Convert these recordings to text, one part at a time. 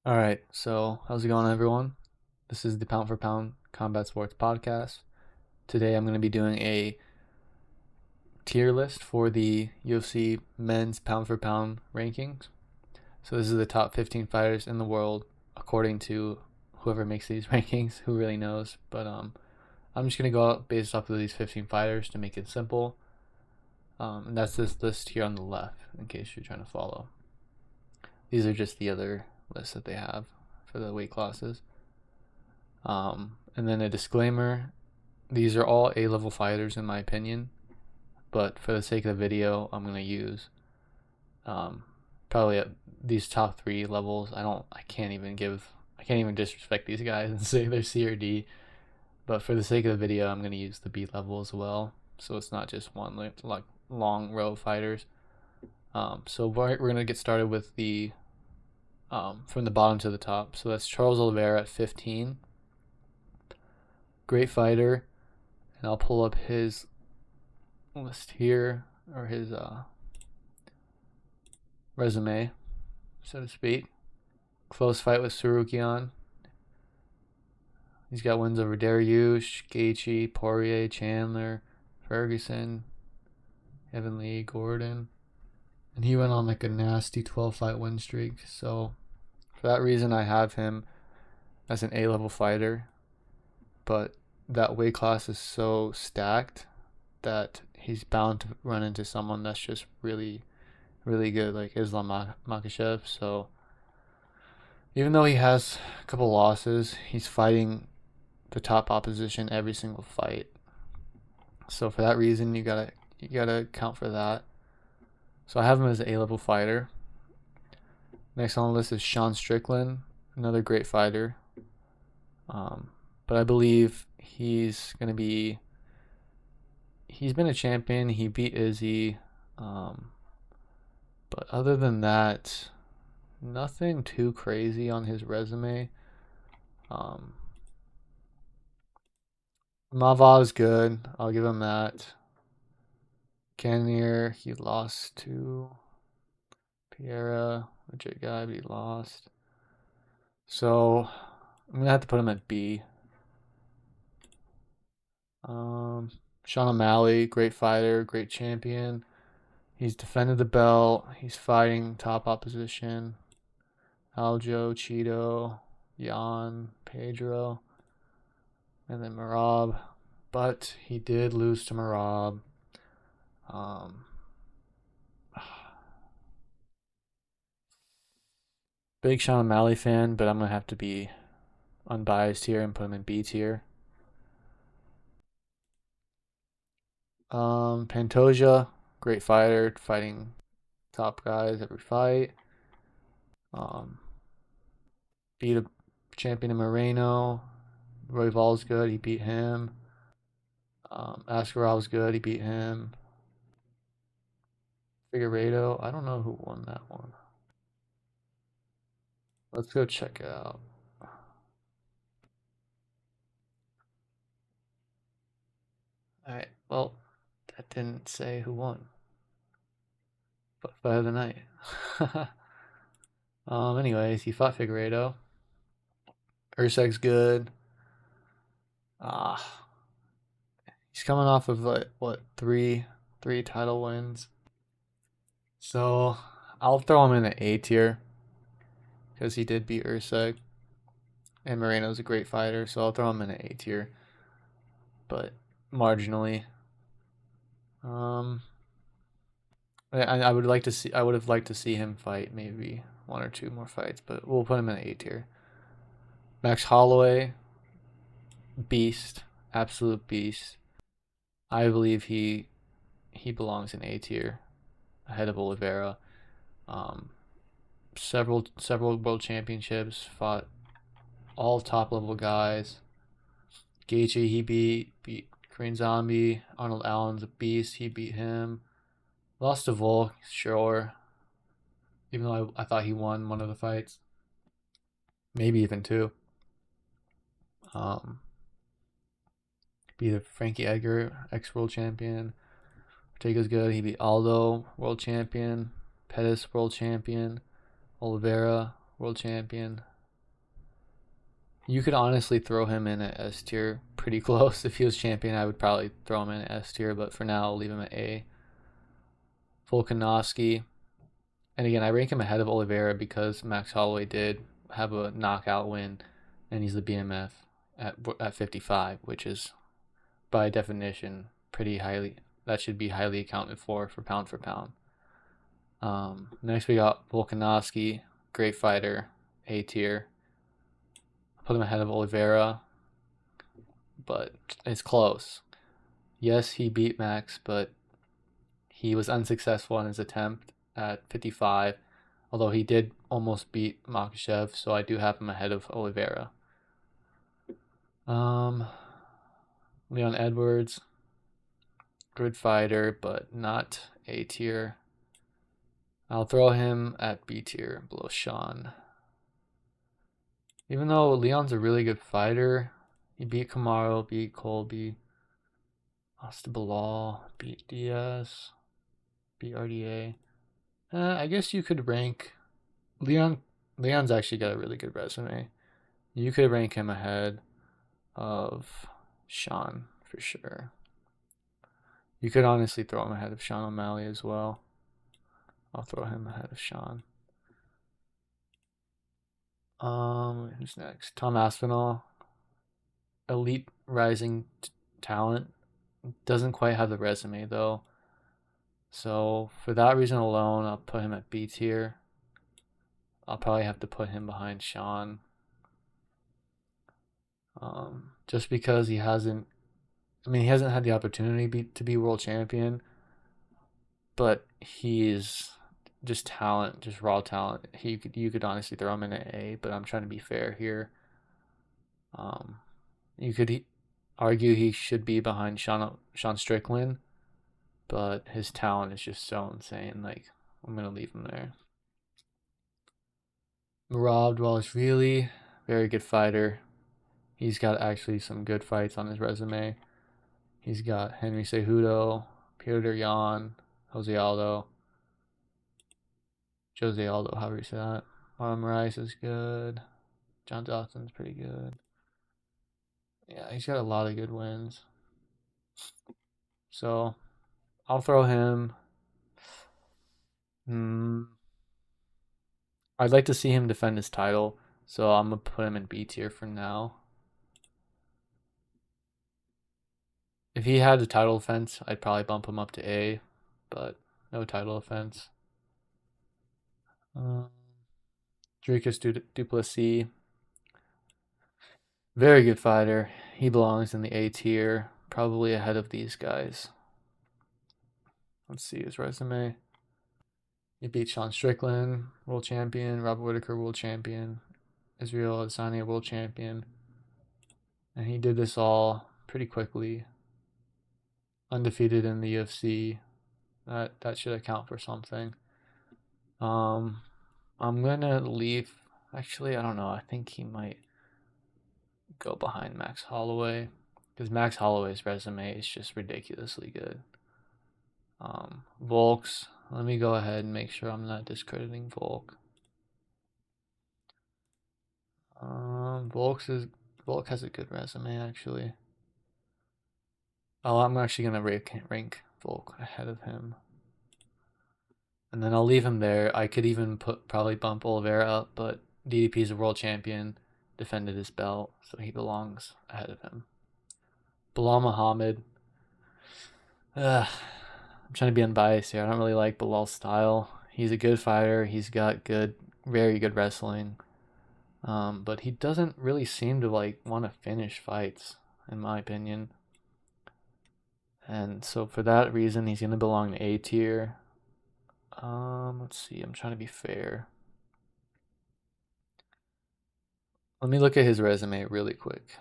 All right, so how's it going, everyone? This is the Pound for Pound Combat Sports Podcast. Today I'm going to be doing a tier list for the UFC men's pound for pound rankings. So this is the top 15 fighters in the world according to whoever makes these rankings, who really knows. But I'm just going to go out based off of these 15 fighters to make it simple. And that's this list here on the left, in case you're trying to follow. These are just the other lists that they have for the weight classes. And then a disclaimer, these are all A-level fighters in my opinion, but for the sake of the video, I'm going to use probably at these top 3 levels. I can't even disrespect these guys and say they're C or D, but for the sake of the video, I'm going to use the B level as well, so it's not just one like long row of fighters. So we're going to get started with the from the bottom to the top. So that's Charles Oliveira at 15. Great fighter, and I'll pull up his list here, or his resume, so to speak. Close fight with Sarukian. He's got wins over Dariush, Gaethje, Poirier, Chandler, Ferguson, Evan Lee, Gordon, and he went on like a nasty 12-fight win streak. So for that reason, I have him as an A-level fighter, but that weight class is so stacked that he's bound to run into someone that's just really, really good, like Islam Makhachev. So even though he has a couple losses, he's fighting the top opposition every single fight. So for that reason, you gotta account for that. So I have him as an A-level fighter. Next on the list is Sean Strickland, another great fighter. But I believe he's been a champion. He beat Izzy. But other than that, nothing too crazy on his resume. Mavov's good. I'll give him that. Cannonier, he lost to Piera, legit guy, but he lost. So I'm gonna have to put him at B. Sean O'Malley, great fighter, great champion. He's defended the belt. He's fighting top opposition. Aljo, Cheeto, Jan, Pedro, and then Marab. But he did lose to Marab. Big Sean O'Malley fan, but I'm going to have to be unbiased here and put him in B tier. Pantoja, great fighter, fighting top guys every fight. Beat a champion in Moreno. Royval's good, he beat him. Ascarov's good, he beat him. Figueiredo, I don't know who won that one. Let's go check it out. Alright, well, that didn't say who won. But fight of the night. Anyways, he fought Figueiredo. Urseg's good. He's coming off of like what three title wins. So I'll throw him in the A tier because he did beat Urseg, and Moreno's a great fighter, so I'll throw him in the A tier, but marginally. I would like to see. I would have liked to see him fight maybe one or two more fights, but we'll put him in the A tier. Max Holloway, beast, absolute beast. I believe he belongs in A tier, ahead of Oliveira. Several world championships, fought all top level guys. Gaethje he beat Korean Zombie. Arnold Allen's a beast. He beat him. Lost to Volk, sure. Even though I thought he won one of the fights, maybe even two. Beat a Frankie Edgar, ex-world champion. Ortega's good. He beat Aldo, world champion. Pettis, world champion. Oliveira, world champion. You could honestly throw him in at S tier pretty close. If he was champion, I would probably throw him in at S tier, but for now, I'll leave him at A. Volkanovski. And again, I rank him ahead of Oliveira because Max Holloway did have a knockout win, and he's the BMF at 55, which is by definition pretty highly. That should be highly accounted for pound for pound. Next we got Volkanovski, great fighter, A tier. Put him ahead of Oliveira, but it's close. Yes, he beat Max, but he was unsuccessful in his attempt at 55, although he did almost beat Makhachev, so I do have him ahead of Oliveira. Leon Edwards, good fighter, but not A tier. I'll throw him at B tier below Sean. Even though Leon's a really good fighter, he beat Kamaru, beat Colby, lost to Bilal, beat Diaz, beat RDA. I guess you could rank Leon. Leon's actually got a really good resume. You could rank him ahead of Sean for sure. You could honestly throw him ahead of Sean O'Malley as well. I'll throw him ahead of Sean. Who's next? Tom Aspinall, elite rising talent. Doesn't quite have the resume though. So for that reason alone, I'll put him at B tier. I'll probably have to put him behind Sean. Just because he hasn't had the opportunity to be world champion, but he's just talent, just raw talent. You could honestly throw him in an A, but I'm trying to be fair here. You could argue he should be behind Sean Strickland, but his talent is just so insane. Like, I'm gonna leave him there. Rob Dvalishvili, very good fighter. He's got actually some good fights on his resume. He's got Henry Cejudo, Peter Yan, Jose Aldo, however you say that. Marlon Rice is good. John Dawson's pretty good. Yeah, he's got a lot of good wins. So I'll throw him. I'd like to see him defend his title, so I'm gonna put him in B tier for now. If he had a title offense, I'd probably bump him up to A, but no title offense. Dricus Duplessis, very good fighter. He belongs in the A tier, probably ahead of these guys. Let's see his resume. He beat Sean Strickland, world champion, Robert Whitaker, world champion, Israel Adesanya, world champion. And he did this all pretty quickly. Undefeated in the UFC. That should account for something. I'm gonna leave. Actually, I don't know. I think he might go behind Max Holloway because Max Holloway's resume is just ridiculously good. Volks. Let me go ahead and make sure I'm not discrediting Volk. Volk has a good resume actually. Oh, I'm actually gonna rank Volk ahead of him, and then I'll leave him there. I could even probably bump Oliveira up, but DDP is a world champion, defended his belt, so he belongs ahead of him. Bilal Muhammad. I'm trying to be unbiased here. I don't really like Bilal's style. He's a good fighter. He's got very good wrestling. But he doesn't really seem to want to finish fights, in my opinion. And so for that reason, he's gonna belong to A tier. Let's see. I'm trying to be fair. Let me look at his resume really quick,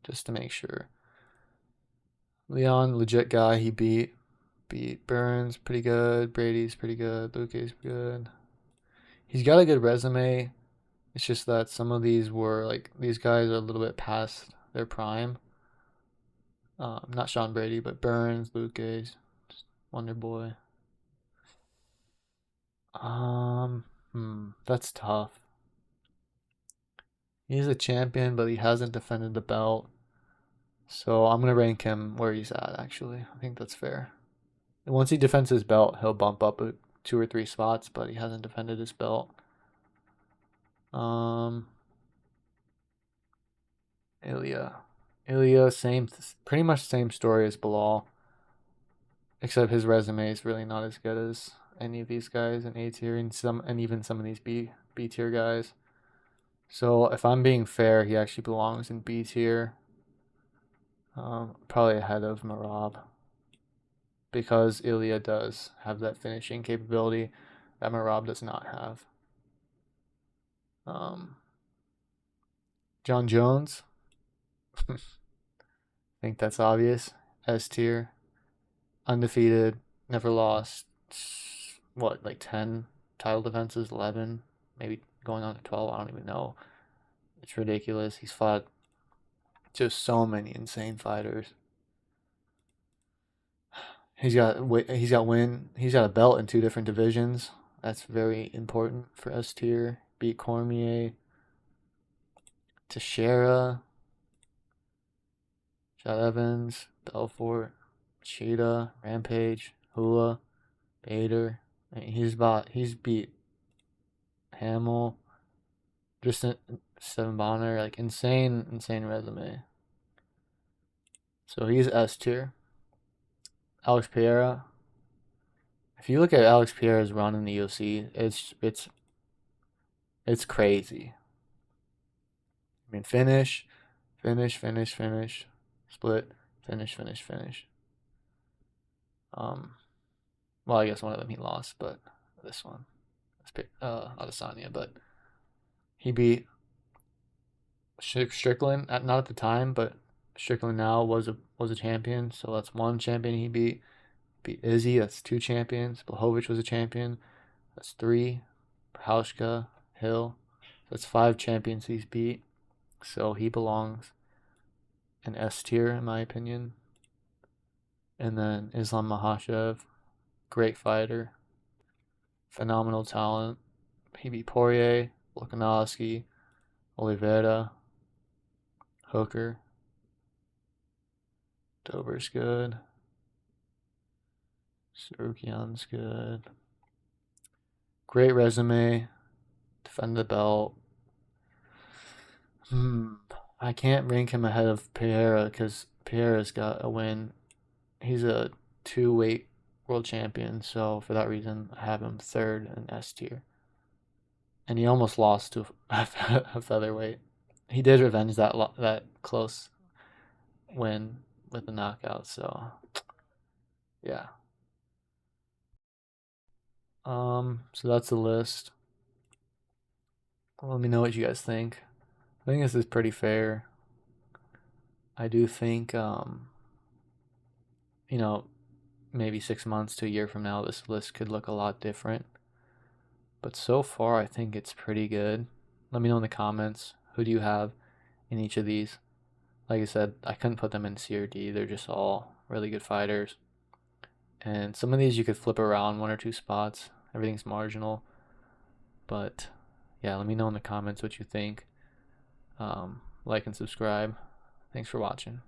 just to make sure. Leon, legit guy. He beat Burns, pretty good. Brady's pretty good. Luke's good. He's got a good resume. It's just that some of these guys are a little bit past their prime. Not Sean Brady, but Burns, Luke, Wonder Boy. That's tough. He's a champion, but he hasn't defended the belt. So I'm gonna rank him where he's at. Actually, I think that's fair. And once he defends his belt, he'll bump up 2 or 3 spots, but he hasn't defended his belt. Um, Ilya, same, pretty much same story as Bilal, except his resume is really not as good as any of these guys in A tier and even some of these B tier guys. So if I'm being fair, he actually belongs in B tier, probably ahead of Marab, because Ilya does have that finishing capability that Marab does not have. Um, John Jones, I think that's obvious. S tier, undefeated, never lost. What, like 10 title defenses, 11, maybe going on to 12. I don't even know. It's ridiculous. He's fought just so many insane fighters. He's got a belt in 2 different divisions. That's very important for S tier. Beat Cormier, Teixeira, Chad Evans, Belfort, Cheetah, Rampage, Hula, Bader. I mean, he's beat Hamill, Tristan Seven Bonner, like insane resume. So he's S tier. Alex Pereira. If you look at Alex Pereira's run in the UFC, it's crazy. I mean, finish, split, finish. Um, well, I guess one of them he lost, but this one, Adesanya. But he beat Strickland not at the time, but Strickland now was a champion, so that's one champion he beat. Beat Izzy, that's 2 champions. Blachowicz was a champion, that's 3. Prochazka, Hill, that's 5 champions he's beat. So he belongs in S tier in my opinion. And then Islam Makhachev, great fighter, phenomenal talent. He beat Poirier, Volkanovski, Oliveira, Hooker. Dober's good. Sarukian's good. Great resume. Defend the belt. I can't rank him ahead of Pereira because Pereira's got a win. He's a 2-weight world champion, so for that reason, I have him third in S tier. And he almost lost to a featherweight. He did revenge that close win with the knockout. So yeah. So that's the list. Let me know what you guys think. I think this is pretty fair. I do think you know, maybe 6 months to a year from now, this list could look a lot different. But so far, I think it's pretty good. Let me know in the comments. Who do you have in each of these? Like I said, I couldn't put them in C or D. They're just all really good fighters. And some of these you could flip around 1 or 2 spots. Everything's marginal. But yeah, let me know in the comments what you think. Like and subscribe. Thanks for watching.